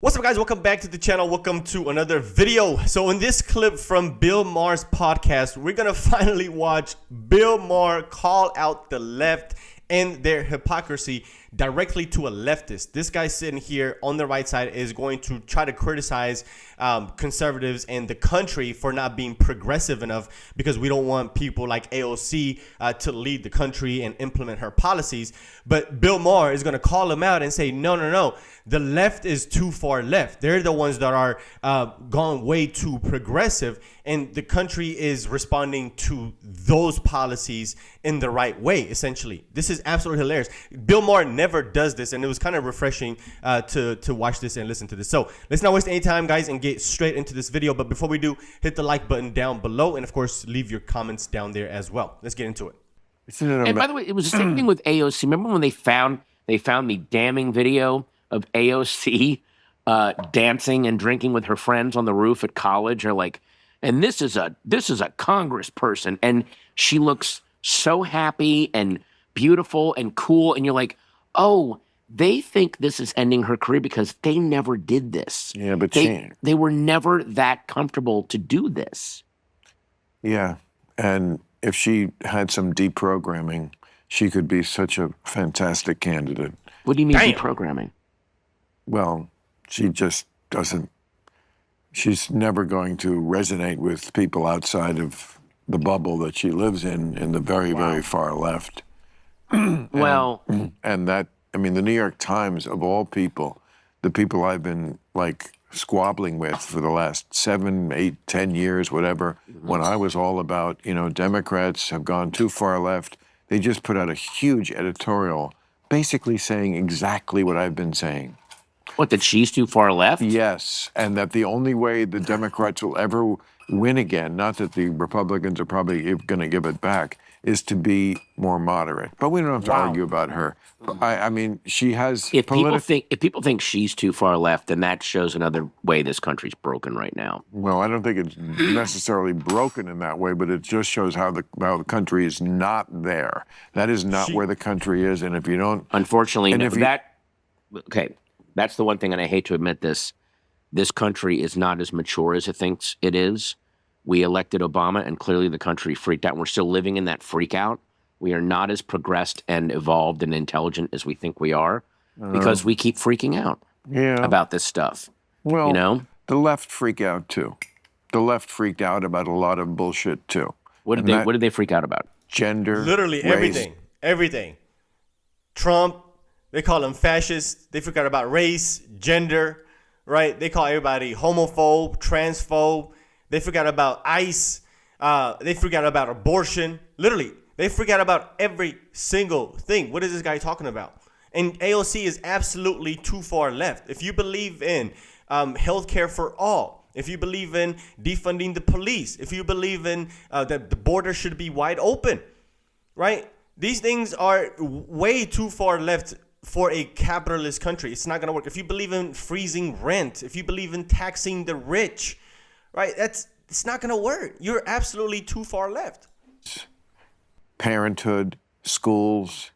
What's up, guys? Welcome back to the channel. Welcome to another video. So in this clip from Bill Maher's podcast, we're gonna finally watch Bill Maher call out the left and their hypocrisy directly to a leftist. This guy sitting here on the right side is going to try to criticize conservatives and the country for not being progressive enough because we don't want people like AOC to lead the country and implement her policies. But Bill Maher is going to call him out and say, no, the left is too far left. They're the ones that are gone way too progressive, and the country is responding to those policies in the right way, essentially. This is absolutely hilarious. Bill Maher never does this, and it was kind of refreshing to watch this and listen to this. So let's not waste any time, guys, and get straight into this video. But before we do, hit the like button down below, and of course, leave your comments down there as well. Let's get into it. And by the way, it was the same thing with AOC. Remember when they found the damning video of AOC dancing and drinking with her friends on the roof at college? Or like, and this is a congressperson, and she looks so happy and beautiful and cool, and you're like, oh, they think this is ending her career because they never did this. Yeah, but they were never that comfortable to do this. Yeah, and if she had some deprogramming, she could be such a fantastic candidate. What do you mean deprogramming? Well, she just doesn't, she's never going to resonate with people outside of the bubble that she lives in the very, very far left. Well, and that, I mean, the New York Times, of all people, the people I've been like squabbling with for the last 7, 8, 10 years, whatever, when I was all about, you know, Democrats have gone too far left, they just put out a huge editorial basically saying exactly what I've been saying. What, that she's too far left? Yes, and that the only way the Democrats will ever win again, not that the Republicans are probably going to give it back, is to be more moderate. But we don't have to argue about her. I mean, she has. If people think she's too far left, then that shows another way this country's broken right now. Well, I don't think it's necessarily broken in that way, but it just shows how the country is not there. That is not where the country is, and if you don't, unfortunately, okay, that's the one thing, and I hate to admit this. This country is not as mature as it thinks it is. We elected Obama, and clearly the country freaked out. We're still living in that freak out. We are not as progressed and evolved and intelligent as we think we are because we keep freaking out about this stuff. Well, you know? The left freak out too. The left freaked out about a lot of bullshit too. What did they freak out about? Gender. Literally race. everything. Trump, they call him fascist. They freak out about race, gender, right? They call everybody homophobe, transphobe. They forgot about ICE. They forgot about abortion. Literally, they forgot about every single thing. What is this guy talking about? And AOC is absolutely too far left. If you believe in healthcare for all, if you believe in defunding the police, if you believe in that the border should be wide open, right? These things are way too far left for a capitalist country. It's not going to work. If you believe in freezing rent, if you believe in taxing the rich, right? It's not going to work. You're absolutely too far left. Parenthood, schools,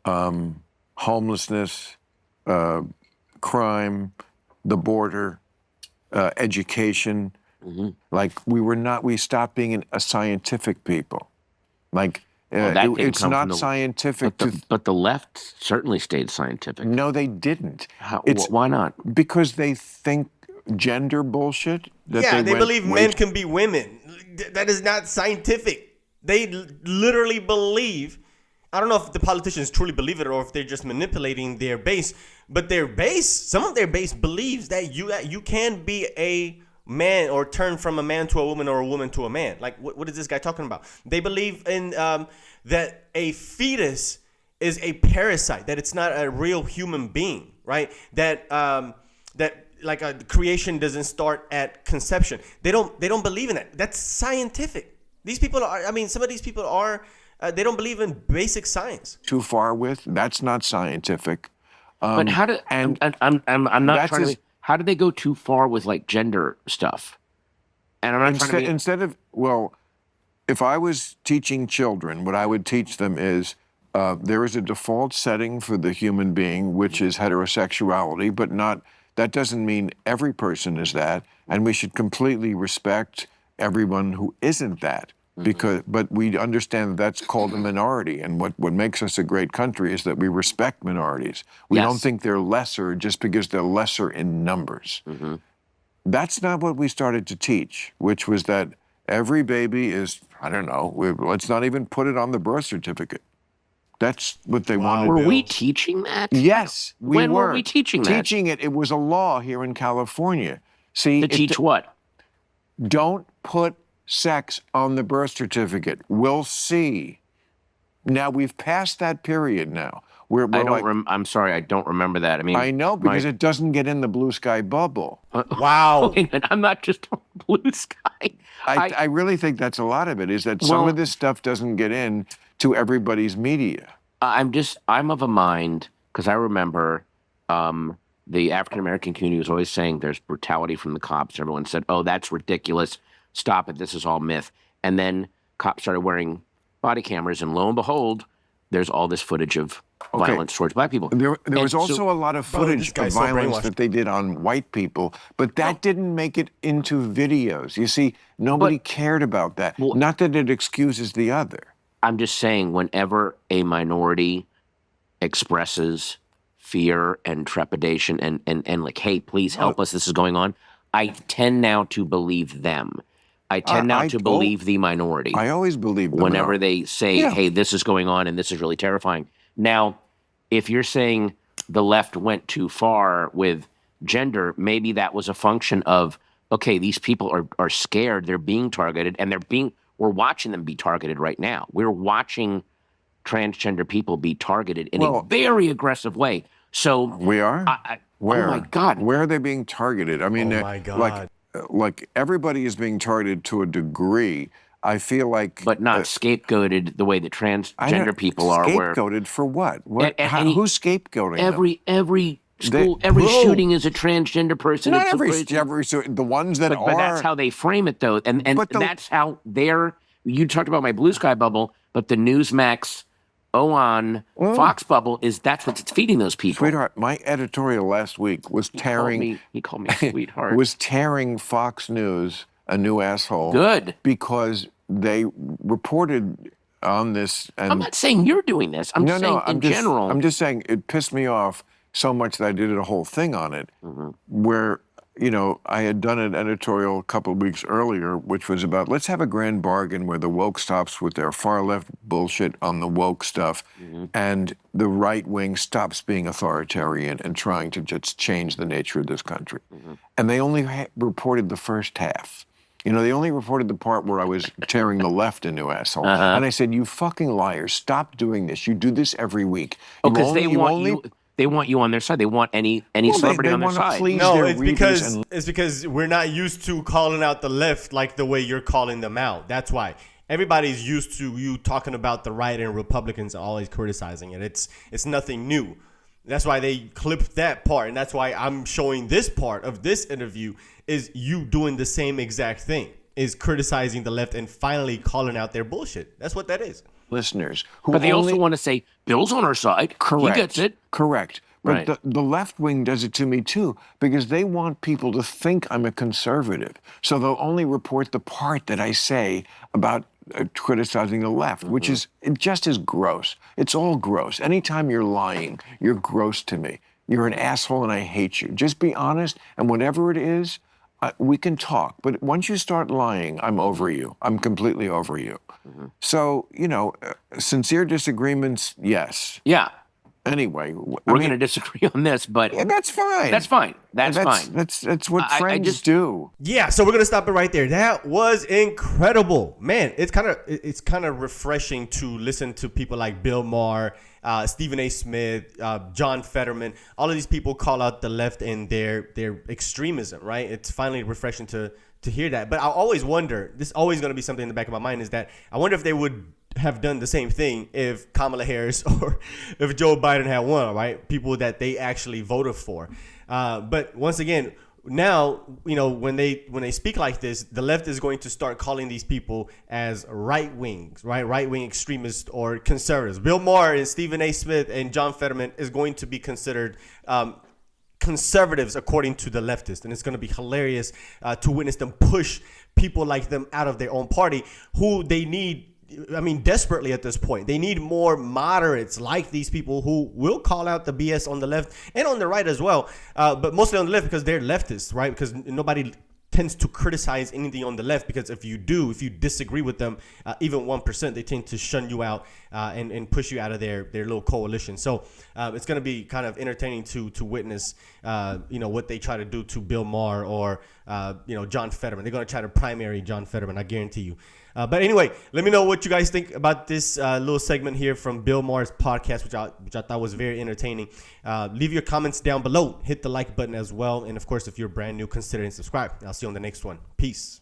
homelessness, crime, the border, education. Like we stopped being a scientific people. Like it's not scientific. But the left certainly stayed scientific. No, they didn't. Why not? Because they think gender bullshit. They believe men can be women. That is not scientific. They literally believe. I don't know if the politicians truly believe it or if they're just manipulating their base. But their base, some of their base believes that you can be a man or turn from a man to a woman or a woman to a man. Like, what is this guy talking about? They believe in that a fetus is a parasite, that it's not a real human being, right? That creation doesn't start at conception. They don't believe in that. That's scientific. These people are, I mean, some of these people are, they don't believe in basic science. Too far with, that's not scientific. But how do, I'm not trying to, how do they go too far with like gender stuff? And I'm not trying to instead of, well, if I was teaching children, what I would teach them is there is a default setting for the human being, which is heterosexuality, but not That doesn't mean every person is that, and we should completely respect everyone who isn't that. But we understand that that's called a minority, and what makes us a great country is that we respect minorities. We don't think they're lesser just because they're lesser in numbers. That's not what we started to teach, which was that every baby is, I don't know, let's not even put it on the birth certificate. That's what they wanted. Were we teaching that? Yes, we When were. were we teaching that? Teaching it. It was a law here in California. See, To teach what? don't put sex on the birth certificate. We'll see. Now, we've passed that period now. I'm sorry, I don't remember that. I mean, I know, because it doesn't get in the blue sky bubble. Wow. I'm not just on blue sky. I really think that's a lot of it, is that some of this stuff doesn't get in to everybody's media. I'm of a mind, because I remember the African American community was always saying there's brutality from the cops. Everyone said, oh, that's ridiculous. Stop it. This is all myth. And then cops started wearing body cameras, and lo and behold, there's all this footage of violence towards black people. There was also a lot of footage of violence brainwashed. that they did on white people, but that didn't make it into videos. You see, nobody cared about that. Not that it excuses the other. I'm just saying, whenever a minority expresses fear and trepidation and like, hey, please help us, this is going on, I tend now to believe them. I tend now to believe the minority. I always believe them. Whenever they say, hey, this is going on and this is really terrifying. Now, if you're saying the left went too far with gender, maybe that was a function of, okay, these people are scared, they're being targeted, and we're watching them be targeted right now. We're watching transgender people be targeted in a very aggressive way. So we are? Where? Oh my God. Where are they being targeted? I mean, Oh my God. like everybody is being targeted to a degree. I feel like, but not scapegoated the way that transgender people are. Scapegoated for what? Who's scapegoating them? Every school, every shooting is a transgender person. Not every the ones that are. But that's how they frame it, though, and that's how they're. You talked about my blue sky bubble, but the Newsmax, Fox bubble that's what's feeding those people. Sweetheart, my editorial last week was tearing. He called me sweetheart. Was tearing Fox News a new asshole. Good. Because they reported on this. And I'm not saying you're doing this. I'm saying in general. I'm just saying it pissed me off so much that I did a whole thing on it, where, I had done an editorial a couple of weeks earlier, which was about, let's have a grand bargain where the woke stops with their far left bullshit on the woke stuff, and the right wing stops being authoritarian and trying to just change the nature of this country. And they only reported the first half. They only reported the part where I was tearing the left a new asshole. And I said, you fucking liars, stop doing this. You do this every week. Because they want you on their side. They want any celebrity on their side. No, it's because we're not used to calling out the left like the way you're calling them out. That's why. Everybody's used to you talking about the right, and Republicans always criticizing it. It's nothing new. That's why they clipped that part, and that's why I'm showing this part of this interview is you doing the same exact thing, is criticizing the left and finally calling out their bullshit. That's what that is. Listeners but they also want to say, Bill's on our side. Correct. He gets it. Correct. But Right. the left wing does it to me too, because they want people to think I'm a conservative. So they'll only report the part that I say about criticizing the left, which is just as gross. It's all gross. Anytime you're lying, you're gross to me. You're an asshole and I hate you. Just be honest, and whatever it is, we can talk. But once you start lying, I'm over you. I'm completely over you. So, sincere disagreements, yes. Yeah. Anyway, We're going to disagree on this, but that's fine. That's fine. That's fine. That's what friends do. Yeah, so we're gonna stop it right there. That was incredible, man. It's kind of refreshing to listen to people like Bill Maher, Stephen A. Smith, John Fetterman. All of these people call out the left and their extremism, right? It's finally refreshing to hear that. But I always wonder. This is always going to be something in the back of my mind, is that I wonder if they would have done the same thing if Kamala Harris or if Joe Biden had won, right? People that they actually voted for. But once again, now, when they speak like this, the left is going to start calling these people as right wing extremists or conservatives. Bill Maher and Stephen A. Smith and John Fetterman is going to be considered conservatives according to the leftists, and it's going to be hilarious to witness them push people like them out of their own party who they need. I mean, desperately at this point. They need more moderates like these people who will call out the BS on the left and on the right as well, but mostly on the left because they're leftists, right? Because nobody tends to criticize anything on the left, because if you disagree with them, even 1%, they tend to shun you out and push you out of their little coalition. So it's going to be kind of entertaining to witness, what they try to do to Bill Maher or, John Fetterman. They're going to try to primary John Fetterman, I guarantee you. But anyway, let me know what you guys think about this little segment here from Bill Maher's podcast, which I thought was very entertaining. Leave your comments down below. Hit the like button as well. And, of course, if you're brand new, consider and subscribe. I'll see you on the next one. Peace.